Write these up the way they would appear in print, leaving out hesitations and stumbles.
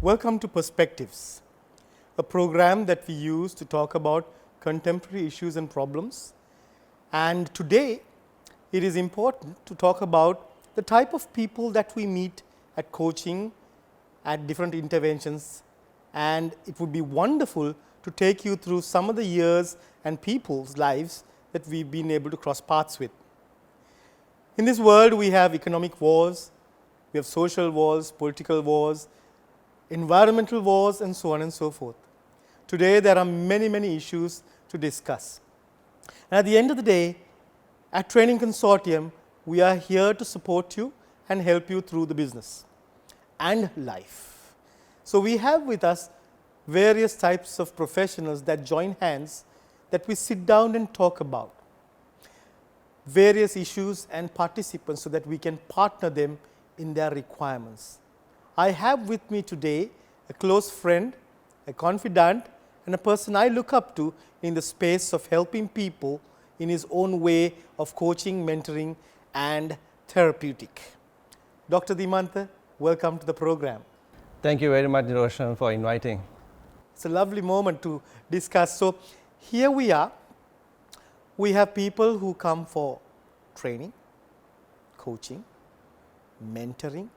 Welcome to Perspectives, a program that we use to talk about contemporary issues and problems. And today, it is important to talk about the type of people that we meet at coaching, at different interventions, and it would be wonderful to take you through some of the years and people's lives that we've been able to cross paths with. In this world, we have economic wars, we have social wars, political wars, environmental wars, and so on and so forth. Today, there are many, many issues to discuss. And at the end of the day, at Training Consortium, we are here to support you and help you through the business and life. So we have with us various types of professionals that join hands, that we sit down and talk about various issues and participants so that we can partner them in their requirements. I have with me today a close friend, a confidant, and a person I look up to in the space of helping people in his own way of coaching, mentoring, and therapeutic. Dr. Deemantha, welcome to the program. Thank you very much, Niroshan, for inviting. It's a lovely moment to discuss. So here we are. We have people who come for training, coaching, mentoring,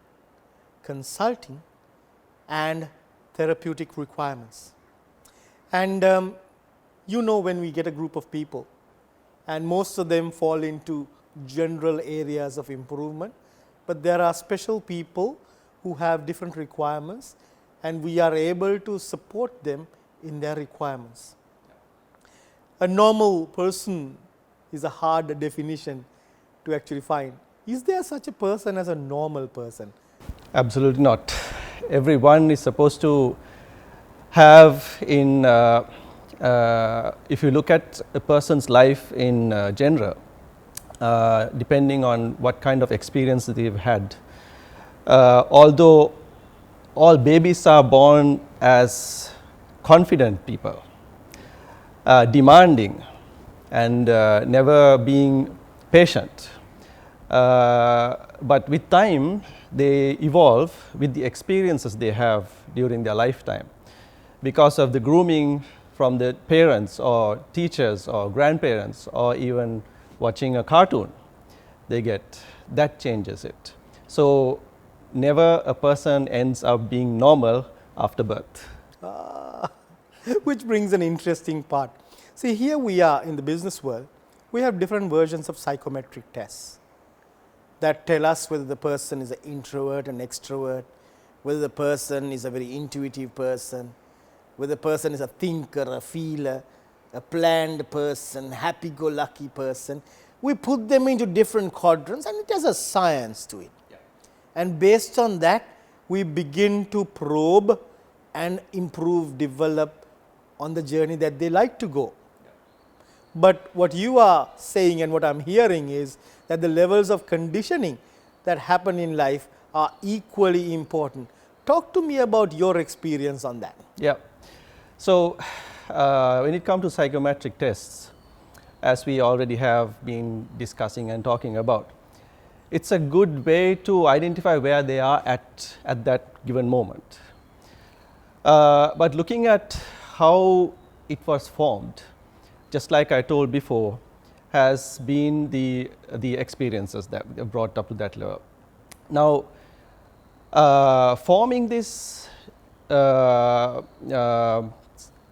consulting, and therapeutic requirements. And you know, when we get a group of people, and most of them fall into general areas of improvement, but there are special people who have different requirements, and we are able to support them in their requirements. A normal person is a hard definition to actually find. Is there such a person as a normal person? Absolutely not. Everyone is supposed to have in, if you look at a person's life in general, depending on what kind of experience they've had, although all babies are born as confident people, demanding and never being patient. But with time, they evolve with the experiences they have during their lifetime. Because of the grooming from the parents or teachers or grandparents or even watching a cartoon, they get, that changes it. So never a person ends up being normal after birth. Which brings an interesting part. See, here we are in the business world, we have different versions of psychometric tests that tell us whether the person is an introvert, an extrovert, whether the person is a very intuitive person, whether the person is a thinker, a feeler, a planned person, happy-go-lucky person. We put them into different quadrants, and it has a science to it. Yeah. And based on that, we begin to probe and improve, develop on the journey that they like to go. Yeah. But what you are saying and what I'm hearing is that the levels of conditioning that happen in life are equally important. Talk to me about your experience on that. Yeah. So when it comes to psychometric tests, as we already have been discussing and talking about, it's a good way to identify where they are at that given moment. But looking at how it was formed, just like I told before, has been the experiences that brought up to that level. Now, forming this,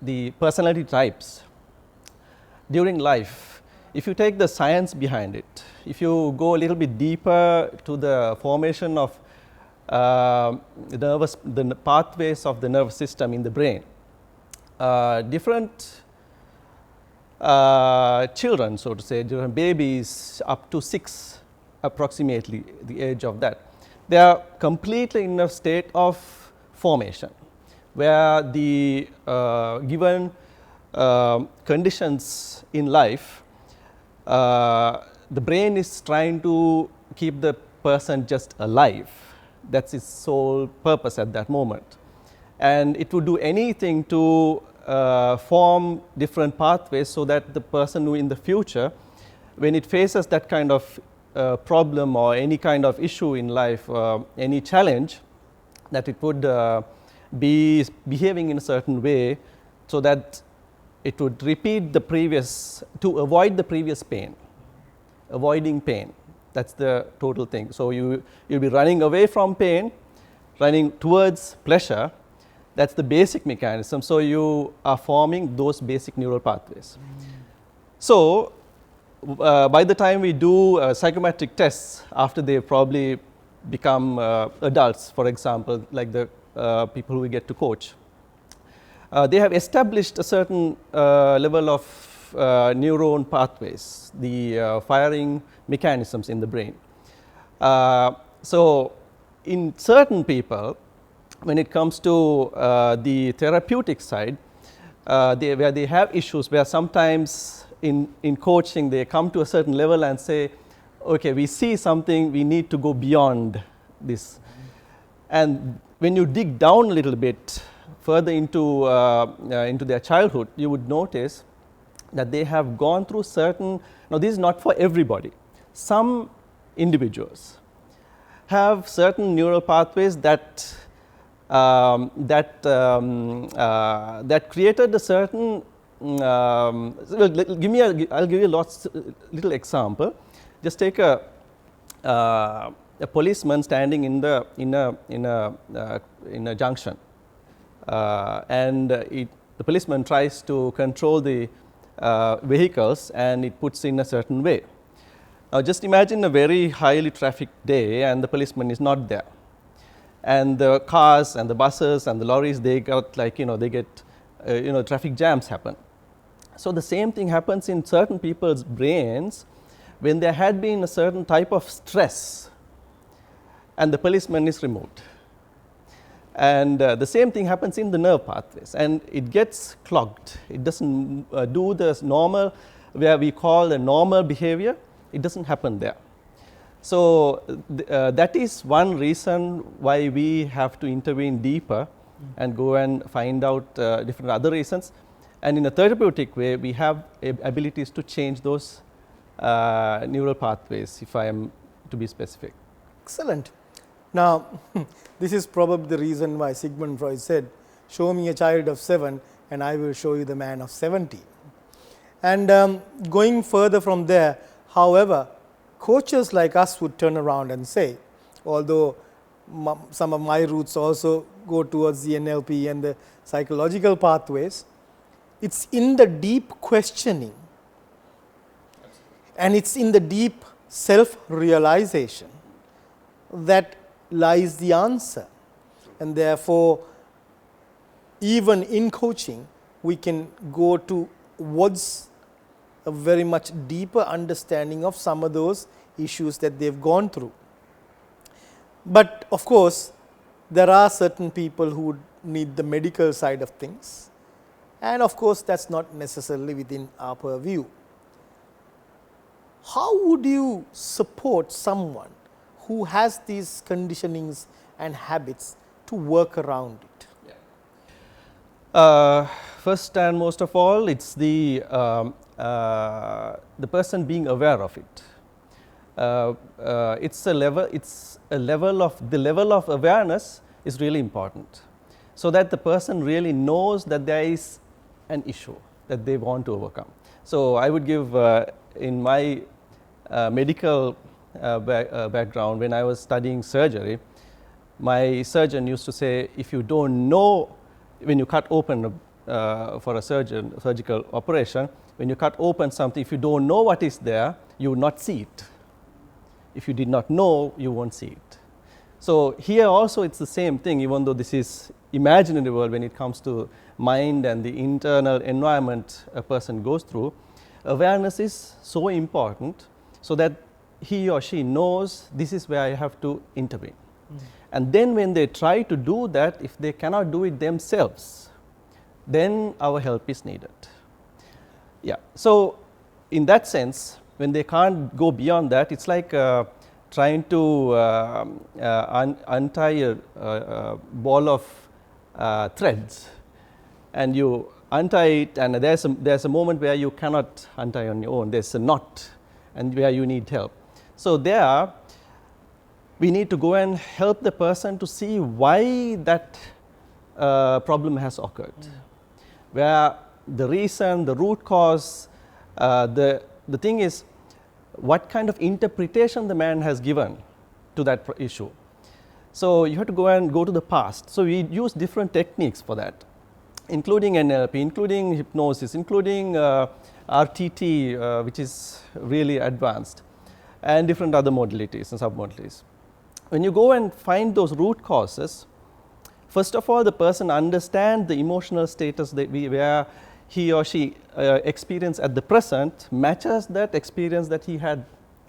the personality types during life, if you take the science behind it, if you go a little bit deeper to the formation of the pathways of the nervous system in the brain, different children, so to say, different babies up to 6 approximately, the age of that, they are completely in a state of formation, where the given conditions in life, the brain is trying to keep the person just alive. That's its sole purpose at that moment. And it would do anything to form different pathways so that the person who in the future when it faces that kind of problem or any kind of issue in life, any challenge, that it would be behaving in a certain way so that it would repeat the previous, to avoid the previous pain, avoiding pain. That's the total thing. So you'll be running away from pain, running towards pleasure. That's the basic mechanism. So you are forming those basic neural pathways. So by the time we do psychometric tests, after they probably become adults, for example, like the people who we get to coach, they have established a certain level of neuron pathways, the firing mechanisms in the brain. So in certain people, when it comes to the therapeutic side, where they have issues, where sometimes in coaching they come to a certain level and say, okay, we see something, we need to go beyond this. And when you dig down a little bit further into their childhood, you would notice that they have gone through certain, now this is not for everybody, some individuals have certain neural pathways that created a certain, I'll give you little example. Just take a policeman standing in a junction, and the policeman tries to control the vehicles, and it puts in a certain way. Now just imagine a very highly trafficked day and the policeman is not there, and the cars and the buses and the lorries, they got like, they get traffic jams happen. So the same thing happens in certain people's brains when there had been a certain type of stress and the policeman is removed. And the same thing happens in the nerve pathways, and it gets clogged. It doesn't do the normal, where we call the normal behavior, it doesn't happen there. So that is one reason why we have to intervene deeper and go and find out different other reasons. And in a therapeutic way, we have abilities to change those neural pathways, if I am to be specific. Excellent. Now, this is probably the reason why Sigmund Freud said, show me a child of 7 and I will show you the man of 70. And going further from there, however, coaches like us would turn around and say, although some of my roots also go towards the NLP and the psychological pathways, it's in the deep questioning and it's in the deep self-realization that lies the answer. And therefore, even in coaching, we can go towards a very much deeper understanding of some of those issues that they've gone through. But of course, there are certain people who would need the medical side of things, and of course, that's not necessarily within our purview. How would you support someone who has these conditionings and habits to work around it? First and most of all, it's the person being aware of it. It's a level of awareness is really important, so that the person really knows that there is an issue that they want to overcome. So I would give in my medical background, when I was studying surgery, my surgeon used to say, if you don't know, when you cut open for a surgical operation, when you cut open something, if you don't know what is there, you will not see it. If you did not know, you won't see it. So here also it's the same thing, even though this is imaginary world when it comes to mind and the internal environment a person goes through, awareness is so important so that he or she knows this is where I have to intervene. And then when they try to do that, if they cannot do it themselves, then our help is needed. Yeah. So in that sense, when they can't go beyond that, it's like trying to untie a ball of threads, and you untie it, and there's a moment where you cannot untie on your own. There's a knot, and where you need help. So there, we need to go and help the person to see why that problem has occurred, where the reason, the root cause, the thing is what kind of interpretation the man has given to that issue. So you have to go to the past. So we use different techniques for that, including NLP, including hypnosis, including RTT, which is really advanced, and different other modalities and submodalities. When you go and find those root causes, first of all, the person understands the emotional status where he or she experience at the present matches that experience that he had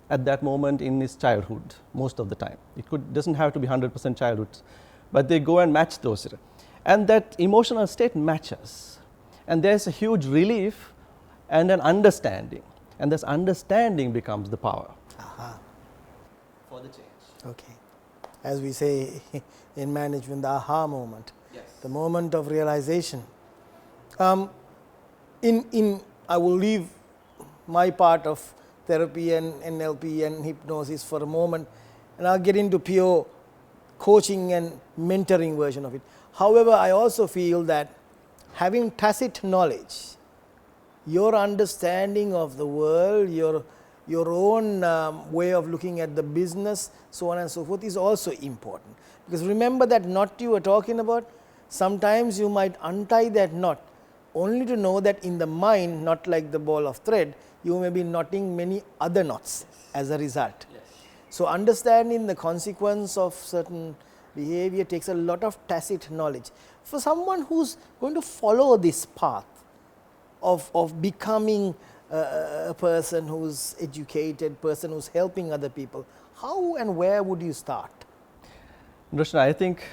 at that moment in his childhood most of the time. It doesn't have to be 100% childhood, but they go and match those. And that emotional state matches. And there's a huge relief and an understanding. And this understanding becomes the power for the change. Okay. As we say in management, the aha moment, yes. The moment of realization. I will leave my part of therapy and NLP and hypnosis for a moment, and I'll get into pure coaching and mentoring version of it. However, I also feel that having tacit knowledge, your understanding of the world, your own way of looking at the business, so on and so forth, is also important. Because remember that knot you were talking about, sometimes you might untie that knot only to know that in the mind, not like the ball of thread, you may be knotting many other knots as a result. Yes. So understanding the consequence of certain behavior takes a lot of tacit knowledge. For someone who's going to follow this path of becoming a person who's educated, person who's helping other people, how and where would you start? Niroshan, I think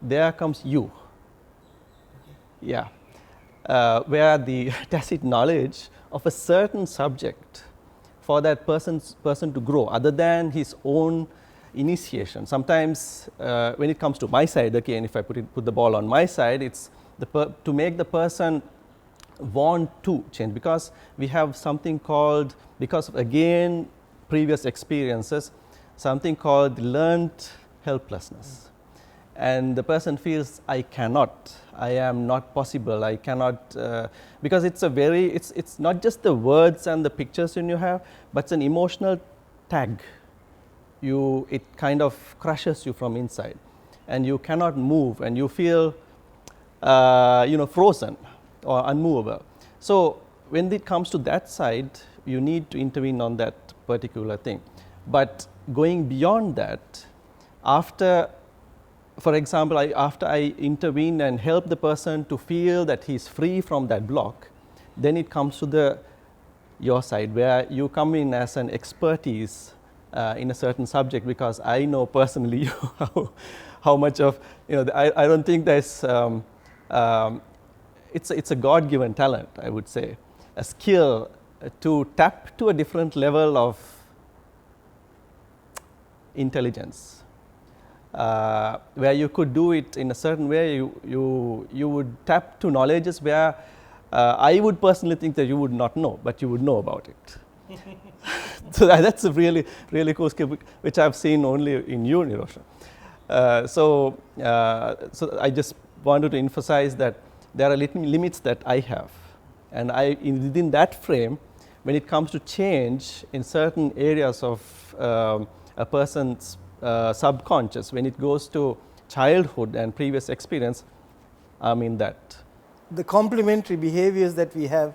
there comes you. Yeah. Where the tacit knowledge of a certain subject for that person to grow, other than his own initiation. Sometimes when it comes to my side, again, if I put the ball on my side, it's to make the person want to change, because we have something called, because of again previous experiences, something called learned helplessness. And the person feels, I cannot, I am not possible, I cannot, because it's not just the words and the pictures you have, but it's an emotional tag. It kind of crushes you from inside, and you cannot move, and you feel frozen or unmovable. So when it comes to that side, you need to intervene on that particular thing. But going beyond that, for example, after I intervene and help the person to feel that he's free from that block, then it comes to your side, where you come in as an expertise in a certain subject, because I know personally how much of, I don't think there's, it's a God-given talent, I would say, a skill to tap to a different level of intelligence, where you could do it in a certain way. You would tap to knowledges where I would personally think that you would not know, but you would know about it. So that's a really, really cool skill, which I've seen only in you, Niroshan. So I just wanted to emphasize that there are limits that I have, and within that frame, when it comes to change in certain areas of a person's subconscious, when it goes to childhood and previous experience, I'm in that. The complementary behaviors that we have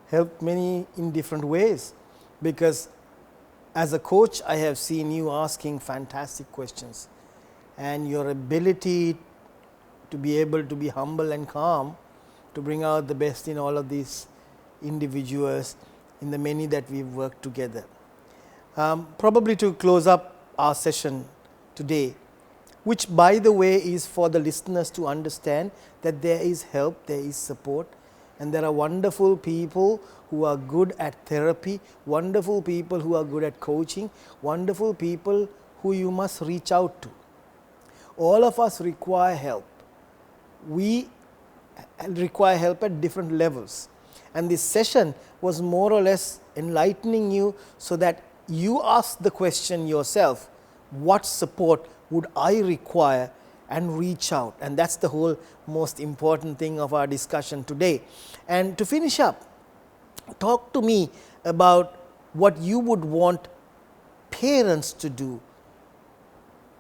help many in different ways, because as a coach, I have seen you asking fantastic questions, and your ability to be able to be humble and calm, to bring out the best in all of these individuals, in the many that we've worked together. Probably to close up our session today, which by the way is for the listeners to understand that there is help, there is support, and there are wonderful people who are good at therapy, wonderful people who are good at coaching, wonderful people who you must reach out to. All of us require help. We require help at different levels, and this session was more or less enlightening you so that you ask the question yourself, what support would I require, and reach out. And that's the whole most important thing of our discussion today. And to finish up, talk to me about what you would want parents to do.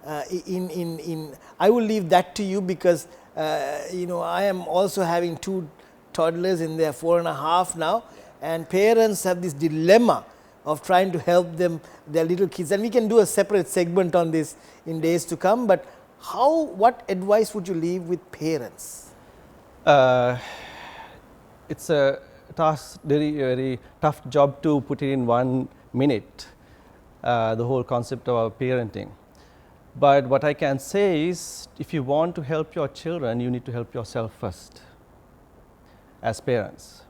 I will leave that to you because I am also having 2 toddlers in their 4.5 now, and parents have this dilemma of trying to help them, their little kids, and we can do a separate segment on this in days to come. But what advice would you leave with parents? It's a task, very tough job to put it in 1 minute, the whole concept of parenting. But what I can say is, if you want to help your children, you need to help yourself first as parents.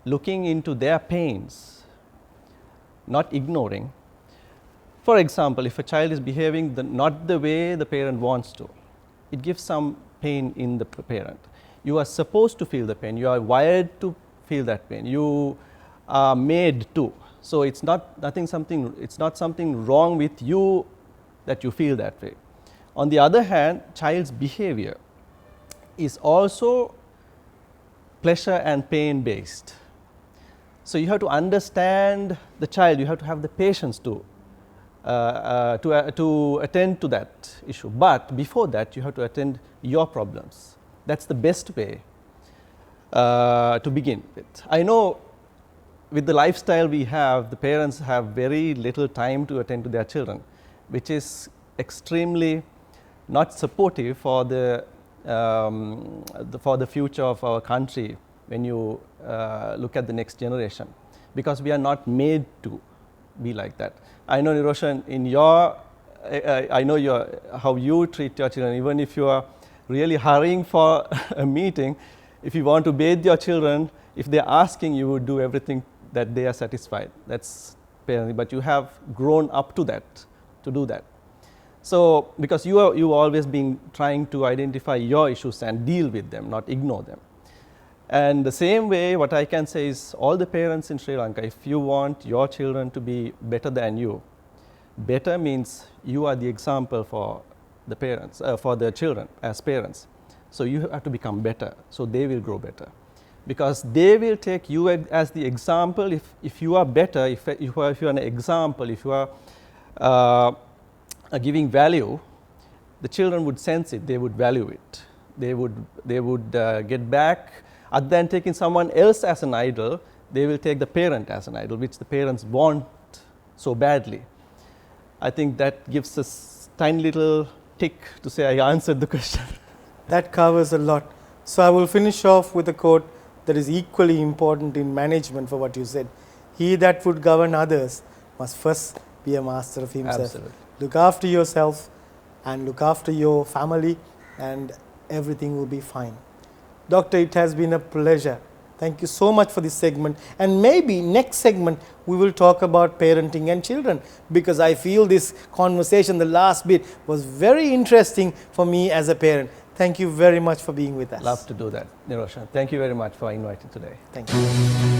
Looking into their pains, not ignoring. For example, if a child is behaving not the way the parent wants to, it gives some pain in the parent. You are supposed to feel the pain. You are wired to feel that pain. You are made to. So it's not something wrong with you that you feel that way. On the other hand, child's behavior is also pleasure and pain based. So you have to understand the child. You have to have the patience to attend to that issue. But before that, you have to attend your problems. That's the best way to begin with. I know with the lifestyle we have, the parents have very little time to attend to their children, which is extremely not supportive for the future of our country when you look at the next generation, because we are not made to be like that. I know, Niroshan, I know how you treat your children. Even if you are really hurrying for a meeting, if you want to bathe your children, if they are asking, you would do everything that they are satisfied. That's parenting, but you have grown up to that, to do that. So, because you always been trying to identify your issues and deal with them, not ignore them. And the same way, what I can say is, all the parents in Sri Lanka, if you want your children to be better than you, better means you are the example for the parents, for the children as parents. So you have to become better, so they will grow better. Because they will take you as the example. If you are better, if you are an example, if you are giving value, the children would sense it, they would value it. They would get back. Other than taking someone else as an idol, they will take the parent as an idol, which the parents want so badly. I think that gives us tiny little tick to say I answered the question. That covers a lot. So I will finish off with a quote that is equally important in management for what you said. He that would govern others must first be a master of himself. Absolutely. Look after yourself and look after your family, and everything will be fine. Doctor, it has been a pleasure. Thank you so much for this segment. And maybe next segment we will talk about parenting and children, because I feel this conversation, the last bit, was very interesting for me as a parent. Thank you very much for being with us. Love to do that, Niroshan. Thank you very much for inviting today. Thank you.